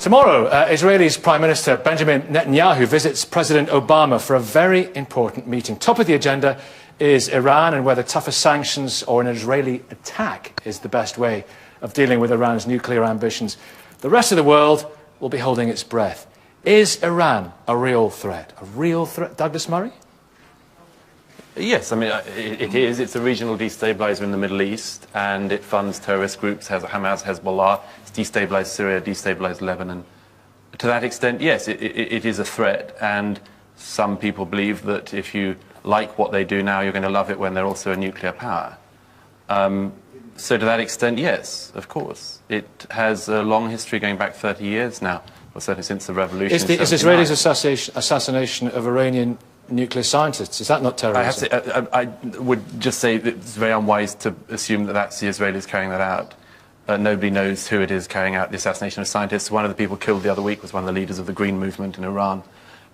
Tomorrow, Israel's Prime Minister Benjamin Netanyahu visits President Obama for a very important meeting. Top of the agenda is Iran and whether tougher sanctions or an Israeli attack is the best way of dealing with Iran's nuclear ambitions. The rest of the world will be holding its breath. Is Iran a real threat? A real threat? Douglas Murray? Yes, I mean, it is. It's a regional destabilizer in the Middle East, and it funds terrorist groups, Hamas, Hezbollah. It's destabilized Syria, destabilized Lebanon. To that extent, yes, it is a threat, and some people believe that if you like what they do now, you're going to love it when they're also a nuclear power. So to that extent, yes, of course. It has a long history going back 30 years now, or certainly since the revolution. Is Israel's assassination of Iranian nuclear scientists, is that not terrorism? I would just say that it's very unwise to assume that that's the Israelis carrying that out. Nobody knows who it is carrying out the assassination of scientists. One of the people killed the other week was one of the leaders of the Green Movement in Iran.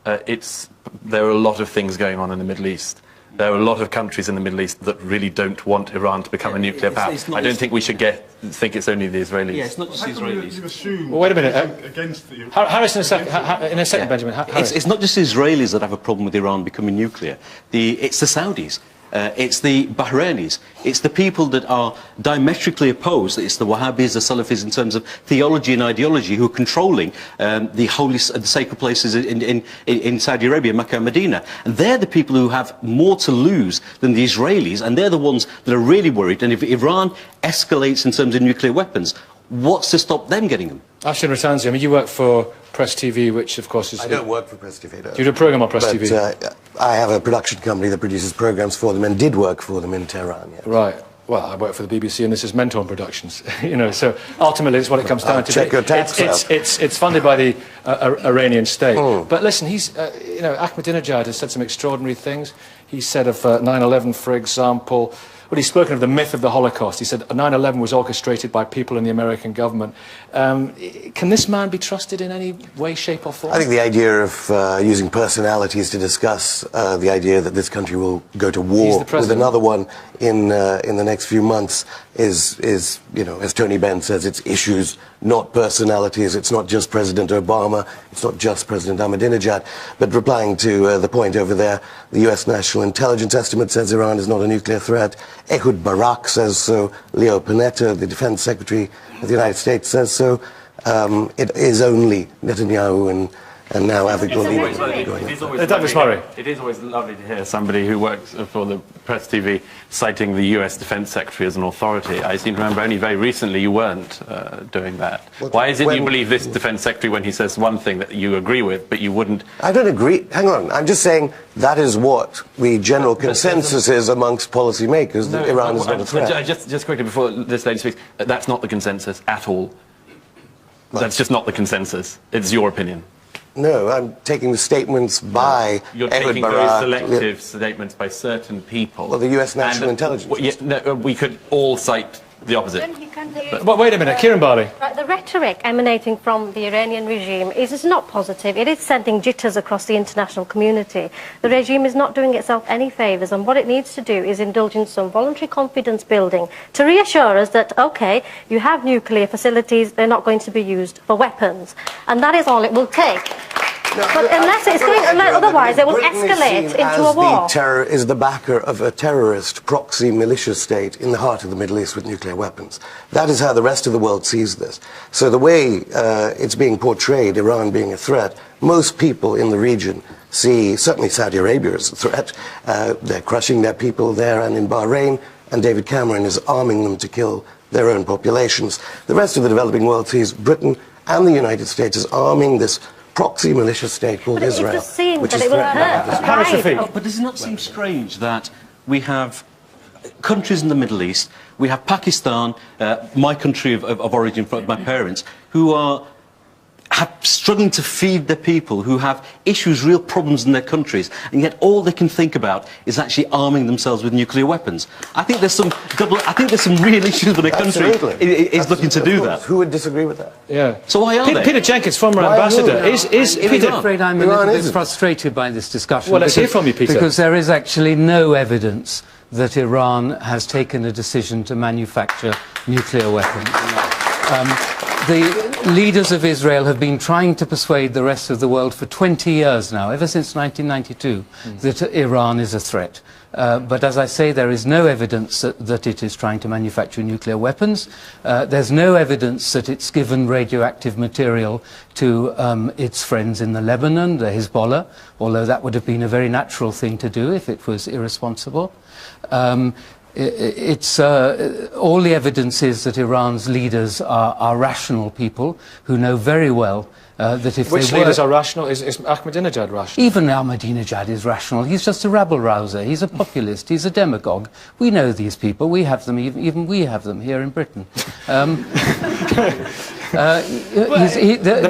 There are a lot of things going on in the Middle East. There are a lot of countries in the Middle East that really don't want Iran to become a nuclear power. I don't think we should think it's only the Israelis. Yeah, it's not just the Israelis. You assume well, wait a minute. Against the... Harris, in a second, Benjamin. It's not just the Israelis that have a problem with Iran becoming nuclear. It's the Saudis. It's the Bahrainis. It's the people that are diametrically opposed. It's the Wahhabis, the Salafis in terms of theology and ideology who are controlling the holy, the sacred places in Saudi Arabia, Mecca and Medina. And they're the people who have more to lose than the Israelis, and they're the ones that are really worried. And if Iran escalates in terms of nuclear weapons, what's to stop them getting them? Ashton Ratanzi, I mean, you work for Press TV, which of course is... I don't work for Press TV, no. You do a programme on Press TV? I have a production company that produces programmes for them and did work for them in Tehran, yes. Right. Well, I work for the BBC and this is Mentor Productions, you know, so ultimately it's what it comes down to. Check your tax it's funded by the Iranian state. But listen, you know, Ahmadinejad has said some extraordinary things. He said of 9/11, for example, well, he's spoken of the myth of the Holocaust. He said 9/11 was orchestrated by people in the American government. Can this man be trusted in any way, shape or form? I think the idea of using personalities to discuss the idea that this country will go to war with another one in the next few months is, you know, as Tony Benn says, it's issues, not personalities. It's not just President Obama. It's not just President Ahmadinejad. But replying to the point over there, the U.S. National Intelligence Estimate says Iran is not a nuclear threat. Ehud Barak says so. Leo Panetta, the Defense Secretary of the United States, says so. It is only Netanyahu and now Avigdor Lieberman. Douglas Murray. It is always lovely to hear somebody who works for the Press TV citing the US Defense Secretary as an authority. I seem to remember only very recently you weren't doing that. Why is it you believe this Defense Secretary when he says one thing that you agree with, but you wouldn't? I don't agree. Hang on. I'm just saying that is what the general consensus is amongst policymakers, that Iran is not a threat. Just quickly before this lady speaks, that's not the consensus at all. That's just not the consensus. It's your opinion. No, I'm taking the statements by You're Ehud taking Barak, very selective statements by certain people. Well, the US National Intelligence. We could all cite the opposite. But wait a minute, Kieran Barley. The rhetoric emanating from the Iranian regime is not positive. It is sending jitters across the international community. The regime is not doing itself any favours, and what it needs to do is indulge in some voluntary confidence building to reassure us that, OK, you have nuclear facilities, they're not going to be used for weapons. And that is all it will take. No, but unless it's going, otherwise it will escalate into a war. Is the backer of a terrorist proxy militia state in the heart of the Middle East with nuclear weapons. That is how the rest of the world sees this. So the way it's being portrayed, Iran being a threat, most people in the region see certainly Saudi Arabia as a threat. They're crushing their people there and in Bahrain, and David Cameron is arming them to kill their own populations. The rest of the developing world sees Britain and the United States as arming this proxy militia state called Israel, which is threatening. But does it not seem strange that we have countries in the Middle East, we have Pakistan, my country of origin from my parents, who are struggling to feed their people, who have issues, real problems in their countries, and yet all they can think about is actually arming themselves with nuclear weapons. I think there's some real issues when a country is looking to do that. Who would disagree with that? Yeah. So why are they? Peter Jenkins, former ambassador, is Peter? I'm afraid I'm a little bit frustrated by this discussion. Well, let's hear from you, Peter. Because there is actually no evidence that Iran has taken a decision to manufacture nuclear weapons. the leaders of Israel have been trying to persuade the rest of the world for 20 years now, ever since 1992, that Iran is a threat. But as I say, there is no evidence that it is trying to manufacture nuclear weapons. There's no evidence that it's given radioactive material to its friends in the Lebanon, the Hezbollah, although that would have been a very natural thing to do if it was irresponsible. All the evidence is that Iran's leaders are rational people who know very well that if Which leaders are rational? Is Ahmadinejad rational? Even Ahmadinejad is rational. He's just a rabble-rouser. He's a populist. He's a demagogue. We know these people. We have them. Even we have them here in Britain. The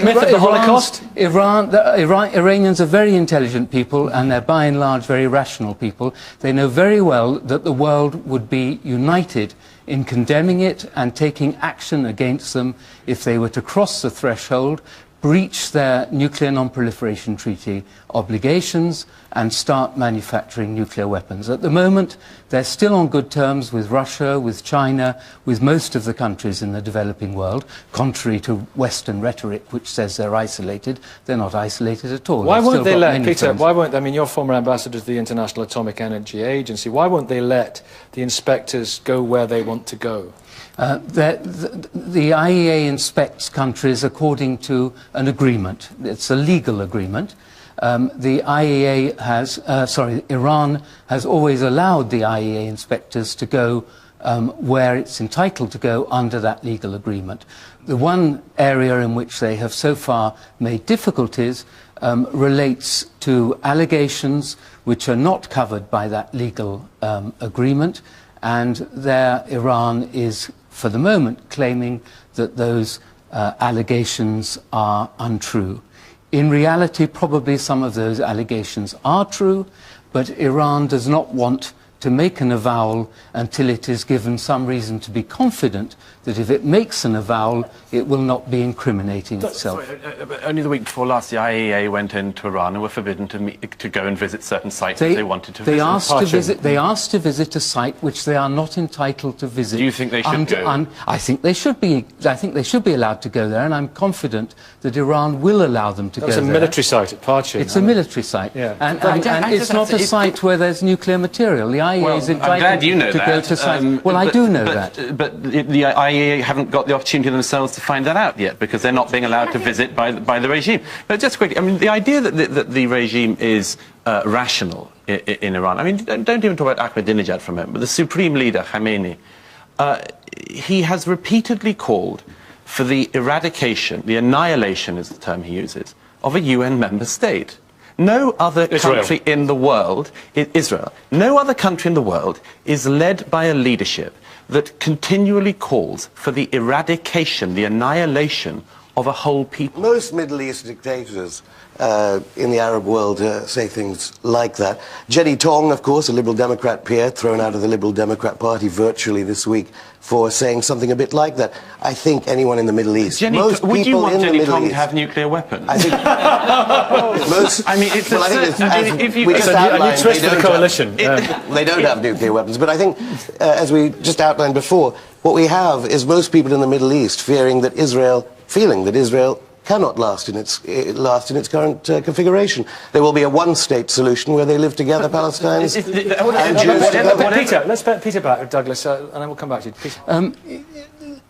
myth of the Holocaust? Iranians are very intelligent people, and they're by and large very rational people. They know very well that the world would be united in condemning it and taking action against them if they were to cross the threshold, breach their nuclear non-proliferation treaty obligations and start manufacturing nuclear weapons. At the moment, they're still on good terms with Russia, with China, with most of the countries in the developing world, contrary to Western rhetoric, which says they're isolated. They're not isolated at all. Why won't they let, Peter, why won't, I mean, you're former ambassador to the International Atomic Energy Agency, why won't they let the inspectors go where they want to go? The IEA inspects countries according to an agreement. It's a legal agreement. The IEA has, Iran has always allowed the IEA inspectors to go where it's entitled to go under that legal agreement. The one area in which they have so far made difficulties relates to allegations which are not covered by that legal agreement, and there Iran is, for the moment, claiming that those allegations are untrue. In reality, probably some of those allegations are true, but Iran does not want to make an avowal until it is given some reason to be confident that if it makes an avowal, it will not be incriminating itself. Only the week before last, the IAEA went into Iran and were forbidden to go and visit certain sites that they wanted to visit. They asked to visit a site which they are not entitled to visit. Do you think they should go? I think they should be. I think they should be allowed to go there, and I'm confident that Iran will allow them to go there. It's a military site at Parchin. It's a military site, yeah. and it's not a site where there's nuclear material. The IAEA is entitled to go to sites. Well, I do know that. But the IAEA haven't got the opportunity themselves to find that out yet, because they're not being allowed to visit by the regime. But just quickly, I mean, the idea that the regime is rational in Iran, I mean, don't even talk about Ahmadinejad for a moment, but the supreme leader, Khamenei, he has repeatedly called for the eradication, the annihilation is the term he uses, of a UN member state. No other country in the world, Israel, no other country in the world is led by a leadership that continually calls for the eradication, the annihilation of a whole people. Most Middle East dictators in the Arab world say things like that. Jenny Tong, of course, a Liberal Democrat peer, thrown out of the Liberal Democrat Party virtually this week for saying something a bit like that. I think anyone in the Middle East, would you want Jenny Tong to have nuclear weapons? I think most. I mean, it's well, it's a new twist for the coalition. They don't have nuclear weapons, but I think, as we just outlined before, what we have is most people in the Middle East fearing that Israel cannot last in its current configuration. There will be a one-state solution where they live together, Palestinians and Jews. Peter, let's put Peter back, Douglas, and then we'll come back to you. Peter.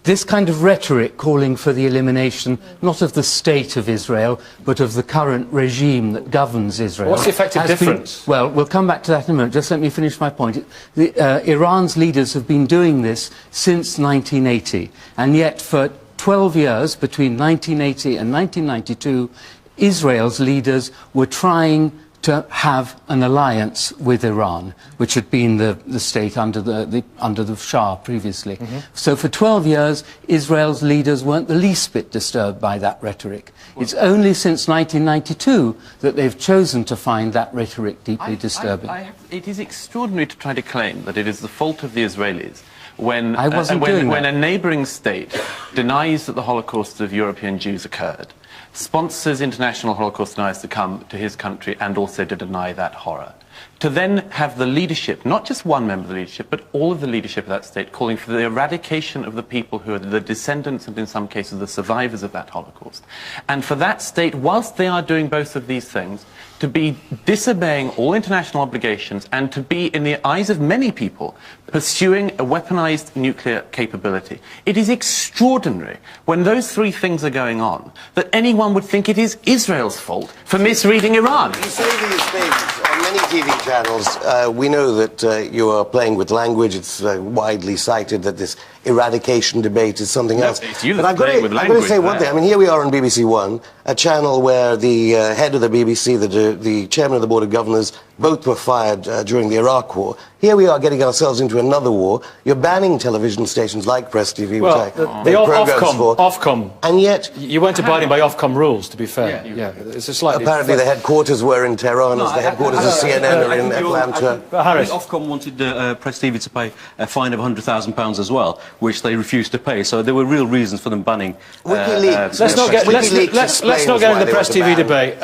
This kind of rhetoric calling for the elimination, not of the state of Israel, but of the current regime that governs Israel. What's the effective difference? Well, we'll come back to that in a moment. Just let me finish my point. Iran's leaders have been doing this since 1980, and yet for 12 years, between 1980 and 1992, Israel's leaders were trying to have an alliance with Iran, which had been the state under the Shah previously. So for 12 years, Israel's leaders weren't the least bit disturbed by that rhetoric. It's only since 1992 that they've chosen to find that rhetoric deeply disturbing. It is extraordinary to try to claim that it is the fault of the Israelis when a neighbouring state denies that the Holocaust of European Jews occurred, sponsors international Holocaust deniers to come to his country and also to deny that horror. to then have the leadership, not just one member of the leadership, but all of the leadership of that state calling for the eradication of the people who are the descendants and in some cases the survivors of that Holocaust. And for that state, whilst they are doing both of these things, to be disobeying all international obligations and to be, in the eyes of many people, pursuing a weaponized nuclear capability. It is extraordinary, when those three things are going on, that anyone would think it is Israel's fault for misreading Iran. You say these things on many TV channels. We know that you are playing with language. It's widely cited that this eradication debate is something else. But I've got to say one thing. I mean, here we are on BBC One, a channel where the head of the BBC, the chairman of the Board of Governors, both were fired during the Iraq War. Here we are getting ourselves into another war. You're banning television stations like Press TV, well, which I the Ofcom, Ofcom. And yet... You weren't abiding by Ofcom rules, to be fair. Yeah, it's a slightly... Apparently the headquarters were in Tehran, as the headquarters of CNN are in Atlanta. Harris. Ofcom wanted Press TV to pay a fine of £100,000 as well, which they refused to pay. So there were real reasons for them banning... WikiLeaks. Let's not get into the Press TV debate.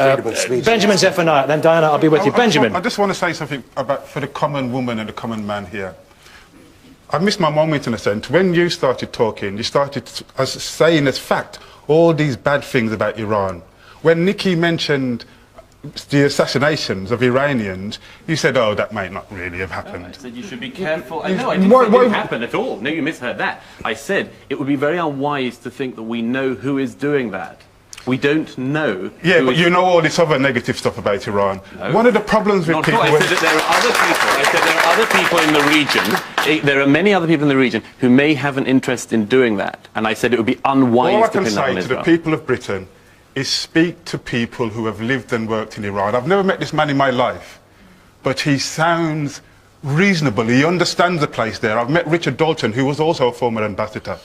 Benjamin Zephaniah, then Diana, I'll be with you. Benjamin. I just want to say something about for the common woman and the common man here. I missed my moment in a sense. When you started talking, you started saying as fact all these bad things about Iran. When Nicky mentioned the assassinations of Iranians, you said, oh, that might not really have happened. No, I said you should be careful. No, I didn't say it didn't happen at all. No, you misheard that. I said it would be very unwise to think that we know who is doing that. We don't know. Yeah, but you know all this other negative stuff about Iran. No. One of the problems with people... I said that there are other people. I said there are other people in the region. There are many other people in the region who may have an interest in doing that. And I said it would be unwise to pin that on Israel. All I can say to the people of Britain is speak to people who have lived and worked in Iran. I've never met this man in my life, but he sounds reasonable. He understands the place there. I've met Richard Dalton, who was also a former ambassador.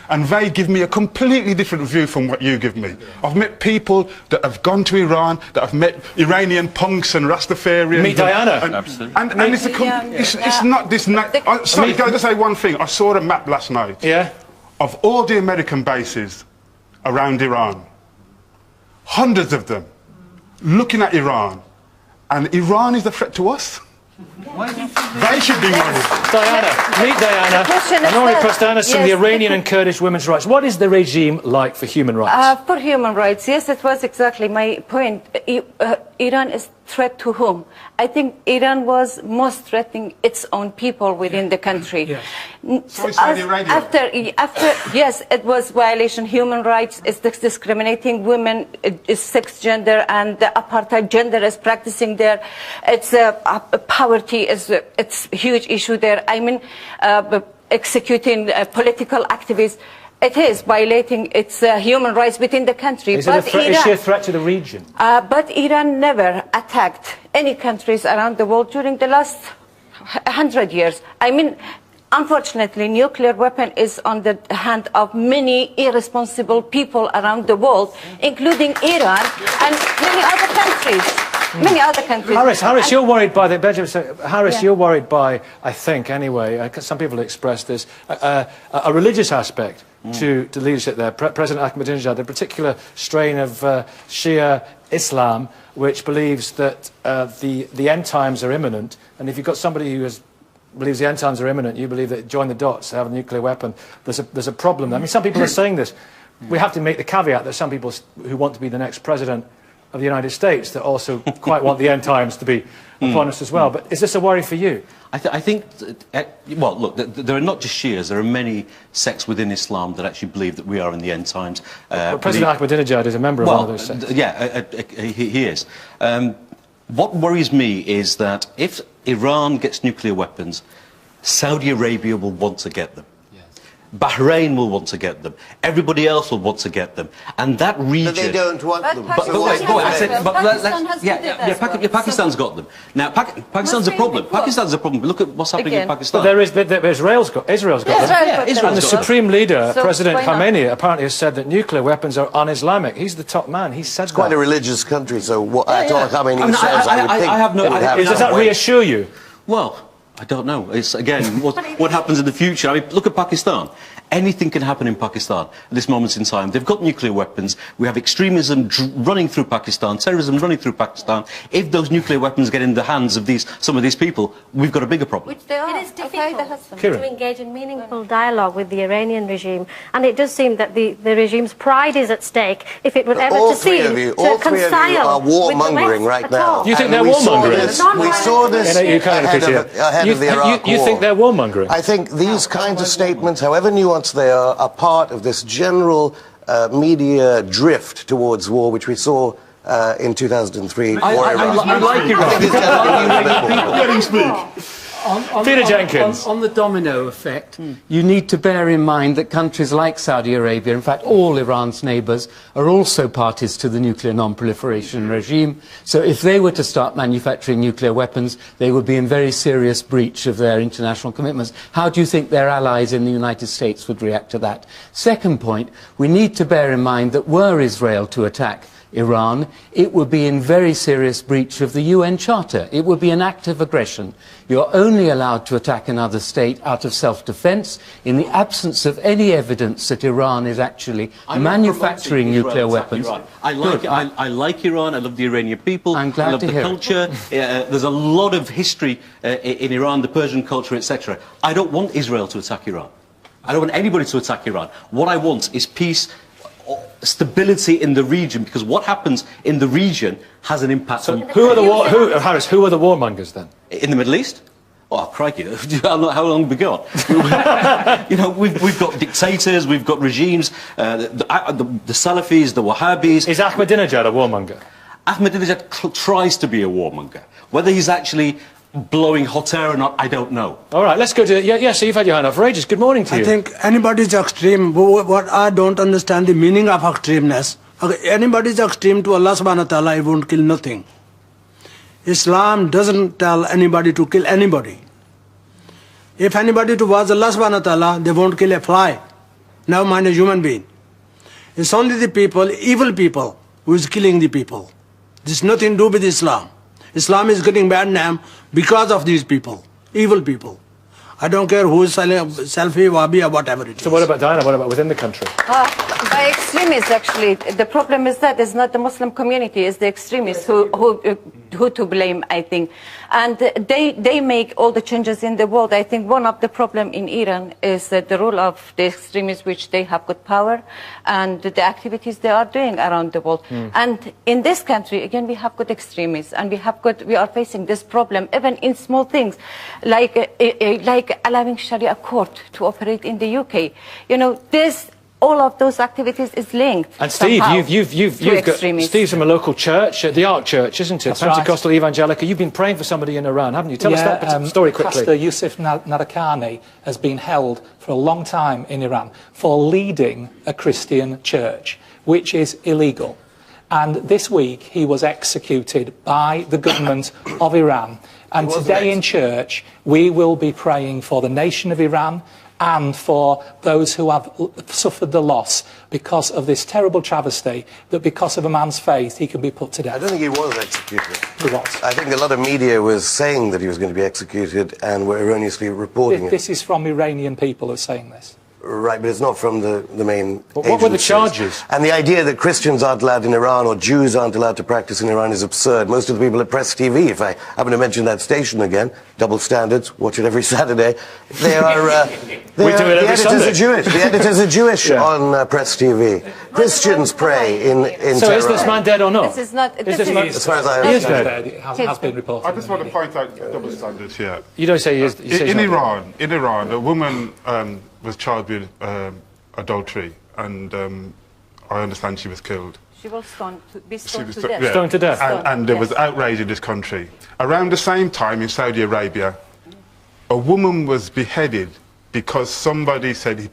And they give me a completely different view from what you give me. I've met people that have gone to Iran, that have met Iranian punks and Rastafarians. Meet Diana. Absolutely. And it's not this... Sorry, can I just say one thing? I saw a map last night of all the American bases around Iran. Hundreds of them. Looking at Iran. And Iran is a threat to us. They should be worried. Diana, meet Diana. And Nori Kostanis from the Iranian and Kurdish women's rights. What is the regime like for human rights? For human rights, yes, it was exactly my point. Iran is threat to whom? I think Iran was most threatening its own people within the country. Yes. So Saudi Arabia. After, yes, it was violation of human rights. It's discriminating women. It's sex gender, and the apartheid gender is practicing there. It's poverty is it's a huge issue there. I mean, executing political activists. It is violating its human rights within the country. Is she a threat to the region? But Iran never attacked any countries around the world during the last 100 years. I mean, unfortunately, nuclear weapon is on the hand of many irresponsible people around the world, including Iran and many other countries. Many other countries. Harris, you're worried by the you're worried by, I think anyway, some people express this, a religious aspect to leadership there. President Ahmadinejad, the particular strain of Shia Islam, which believes that the end times are imminent, and if you've got somebody who believes the end times are imminent, you believe that join the dots, have a nuclear weapon, there's a problem. I mean, some people are saying this. We have to make the caveat that some people who want to be the next president of the United States that also quite want the end times to be upon us as well. But is this a worry for you? I think, well, look, there are not just Shias, there are many sects within Islam that actually believe that we are in the end times. President Ahmadinejad is a member of one of those sects. Yeah, he is. What worries me is that if Iran gets nuclear weapons, Saudi Arabia will want to get them. Bahrain will want to get them. Everybody else will want to get them. And that region... But they don't want them. Pakistan's got them. Now, Pakistan's a problem. Pakistan's a problem. Look at what's happening in Pakistan. But Israel's got them. And the Supreme Leader, President Khamenei, apparently has said that nuclear weapons are un-Islamic. He's the top man. He said it's quite a religious country, so what Ayatollah Khamenei says, I would think... I have no... Does that reassure you? Well... I don't know. It's, again, what happens in the future. I mean, look at Pakistan. Anything can happen in Pakistan at this moment in time. They've got nuclear weapons. We have extremism running through Pakistan, terrorism running through Pakistan. If those nuclear weapons get in the hands of some of these people, we've got a bigger problem. Which they are. It is difficult to engage in meaningful dialogue with the Iranian regime, and it does seem that the regime's pride is at stake if it would ever to see to reconcile are warmongering right now. You think they're warmongering? We saw this ahead of the Iraq war. You think they're warmongering? I think these kinds of statements, however nuanced they are part of this general media drift towards war, which we saw in 2003 for Iraq. I like Iraq. Peter Jenkins. On the domino effect, you need to bear in mind that countries like Saudi Arabia, in fact all Iran's neighbours, are also parties to the nuclear non-proliferation regime. So if they were to start manufacturing nuclear weapons, they would be in very serious breach of their international commitments. How do you think their allies in the United States would react to that? Second point, we need to bear in mind that were Israel to attack Iran, it would be in very serious breach of the UN Charter. It would be an act of aggression. You're only allowed to attack another state out of self-defense in the absence of any evidence that Iran is actually manufacturing nuclear weapons. I like Iran. I love the Iranian people. I'm glad I love to the hear culture. There's a lot of history in Iran, the Persian culture, etc. I don't want Israel to attack Iran. I don't want anybody to attack Iran. What I want is peace, stability in the region, because what happens in the region has an impact on... Harris, who are the warmongers then? In the Middle East? Oh, crikey, how long have we got? You know, we've got dictators, we've got regimes, the Salafis, the Wahhabis... Is Ahmadinejad a warmonger? Ahmadinejad tries to be a warmonger. Whether he's actually blowing hot air or not, I don't know. All right, let's go to... Yeah, so you've had your hand up for ages. Good morning to you. I think anybody's extreme. What I don't understand the meaning of extremeness. Anybody's extreme to Allah subhanahu wa ta'ala, he won't kill nothing. Islam doesn't tell anybody to kill anybody. If anybody towards Allah subhanahu wa ta'ala, they won't kill a fly. Never mind a human being. It's only the people, evil people, who is killing the people. There's nothing to do with Islam. Islam is getting bad name because of these people, evil people. I don't care who is selfie, Wahhabi, or whatever it is. So what about Diana? What about within the country? By extremists, actually, the problem is that it's not the Muslim community, it's the extremists who to blame, I think. And they make all the changes in the world. I think one of the problem in Iran is that the role of the extremists, which they have got power, and the activities they are doing around the world. And in this country, again, we have got extremists, and we are facing this problem, even in small things, like allowing Sharia court to operate in the UK. You know, all of those activities is linked. And Steve, you've got Steve's from a local church, the Ark Church, isn't it? That's Pentecostal Evangelical. You've been praying for somebody in Iran, haven't you? Tell us that story quickly. Pastor Yusuf Narakani has been held for a long time in Iran for leading a Christian church, which is illegal. And this week he was executed by the government of Iran. And today in church we will be praying for the nation of Iran and for those who have suffered the loss because of this terrible travesty, that because of a man's faith he can be put to death. I don't think he was executed. He was. I think a lot of media was saying that he was going to be executed and were erroneously reporting it. This is from Iranian people who are saying this. Right, but it's not from the main But what were the charges? And the idea that Christians aren't allowed in Iran or Jews aren't allowed to practice in Iran is absurd. Most of the people at Press TV, if I happen to mention that station again, double standards, watch it every Saturday, they are... we do it every Sunday. The editors are Jewish on Press TV. Christians pray in So Tehran. is this man dead or not? This is not... As far as I He is understand. dead. It has been reported. I just want to point out double standards here. You don't say he is. You say he's In not dead. Iran, a woman was charged with adultery, and I understand she was killed. She was stoned to death. Stoned to death. And there was outrage in this country. Around the same time in Saudi Arabia, a woman was beheaded because somebody said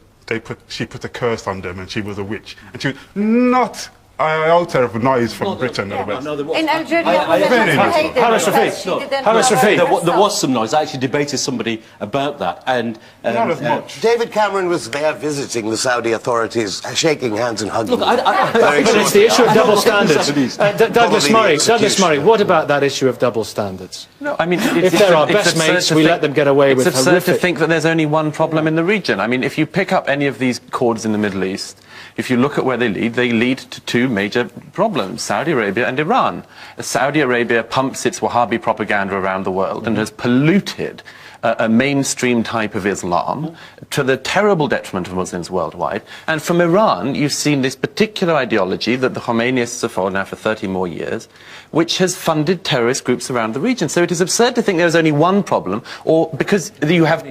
she put a curse on them and she was a witch. And she was not I also have noise from Britain. In Algeria, Harris Rafiq. There was some noise. I actually debated somebody about that, and not as much. David Cameron was there visiting the Saudi authorities, shaking hands and hugging. Look, but it's the issue of double standards. Douglas Murray, what about that issue of double standards? No, I mean, if they're our best mates, we let them get away with horrific... It's absurd to think that there's only one problem in the region. I mean, if you pick up any of these chords in the Middle East, if you look at where they lead to two major problems, Saudi Arabia and Iran. Saudi Arabia pumps its Wahhabi propaganda around the world and has polluted a mainstream type of Islam to the terrible detriment of Muslims worldwide. And from Iran, you've seen this particular ideology that the Khomeinists have followed now for 30 more years, which has funded terrorist groups around the region. So it is absurd to think there's only one problem, or because you have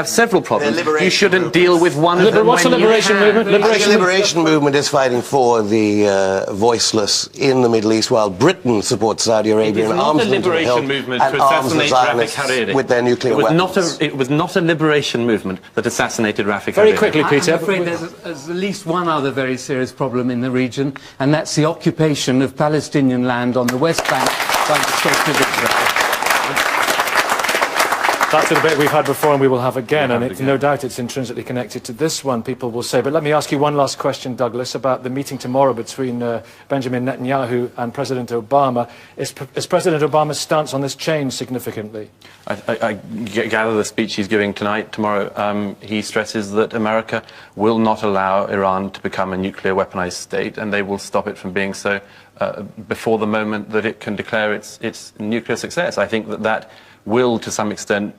several problems, you shouldn't deal with one of them. What's the liberation movement? The liberation movement is fighting for the voiceless in the Middle East, while Britain supports Saudi Arabia and arms them to help and arms the Zionists with their nuclear weapons. It was not a liberation movement that assassinated Rafik Hariri. Very quickly, Peter. I'm afraid there's at least one other very serious problem in the region, and that's the occupation of Palestinian land on the West Bank by the State of Israel. That's a debate we've had before and we will have again, and no doubt it's intrinsically connected to this one, people will say. But let me ask you one last question, Douglas, about the meeting tomorrow between Benjamin Netanyahu and President Obama. Is President Obama's stance on this changed significantly? I gather the speech he's giving tomorrow, he stresses that America will not allow Iran to become a nuclear weaponized state, and they will stop it from being so before the moment that it can declare its nuclear success. I think that will, to some extent,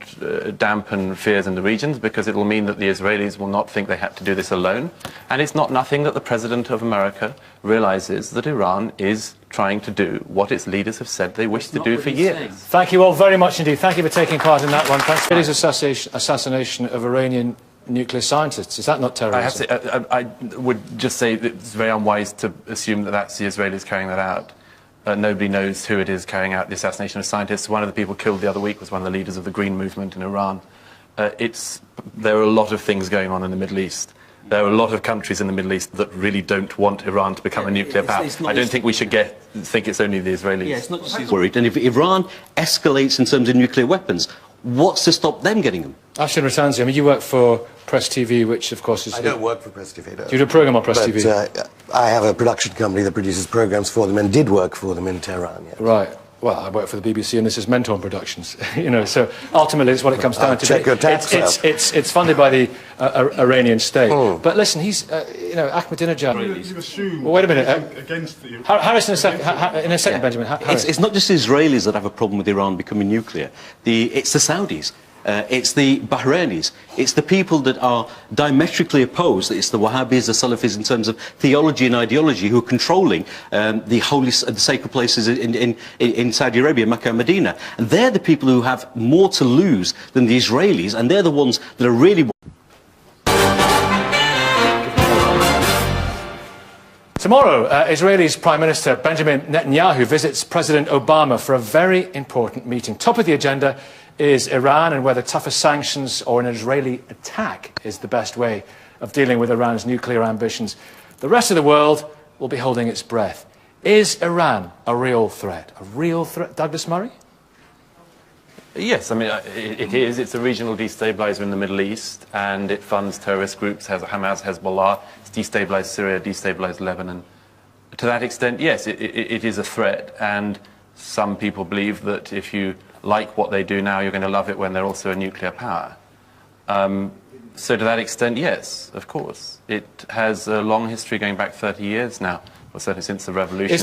dampen fears in the regions, because it will mean that the Israelis will not think they have to do this alone. And it's not nothing that the President of America realizes that Iran is trying to do what its leaders have said they wish to do for years. Thank you all very much indeed. Thank you for taking part in that one. Thanks for the assassination of Iranian nuclear scientists. Is that not terrorism? I would just say that it's very unwise to assume that that's the Israelis carrying that out. Nobody knows who it is carrying out the assassination of scientists. One of the people killed the other week was one of the leaders of the Green Movement in Iran. There are a lot of things going on in the Middle East. There are a lot of countries in the Middle East that really don't want Iran to become a nuclear power. I don't think we should think it's only the Israelis. Yeah, it's not just he's worried. And if Iran escalates in terms of nuclear weapons, what's to stop them getting them? Ashton Ratanzi, I mean, you work for Press TV, which of course is... I don't work for Press TV, no. Do you do a programme on Press TV? I have a production company that produces programmes for them and did work for them in Tehran, yes. Right. Well, I work for the BBC and this is Mentor Productions, you know, so ultimately it's what it comes down to. Check your tax it's funded by the Iranian state. But listen, he's, you know, Ahmadinejad... Well, wait a minute. Against the... Harris, in a second, Benjamin. It's not just the Israelis that have a problem with Iran becoming nuclear. It's the Saudis. It's the Bahrainis. It's the people that are diametrically opposed. It's the Wahhabis, the Salafis, in terms of theology and ideology, who are controlling the sacred places in Saudi Arabia, Mecca and Medina. And they're the people who have more to lose than the Israelis, and they're the ones that are really... Tomorrow, Israel's Prime Minister Benjamin Netanyahu visits President Obama for a very important meeting. Top of the agenda is Iran and whether tougher sanctions or an Israeli attack is the best way of dealing with Iran's nuclear ambitions. The rest of the world will be holding its breath. Is Iran a real threat? A real threat? Douglas Murray? Yes, I mean, it is. It's a regional destabilizer in the Middle East, and it funds terrorist groups, Hamas, Hezbollah. It's destabilized Syria, destabilized Lebanon. To that extent, yes, it is a threat, and some people believe that if you like what they do now, you're going to love it when they're also a nuclear power. So to that extent, yes, of course. It has a long history going back 30 years now, or certainly since the revolution.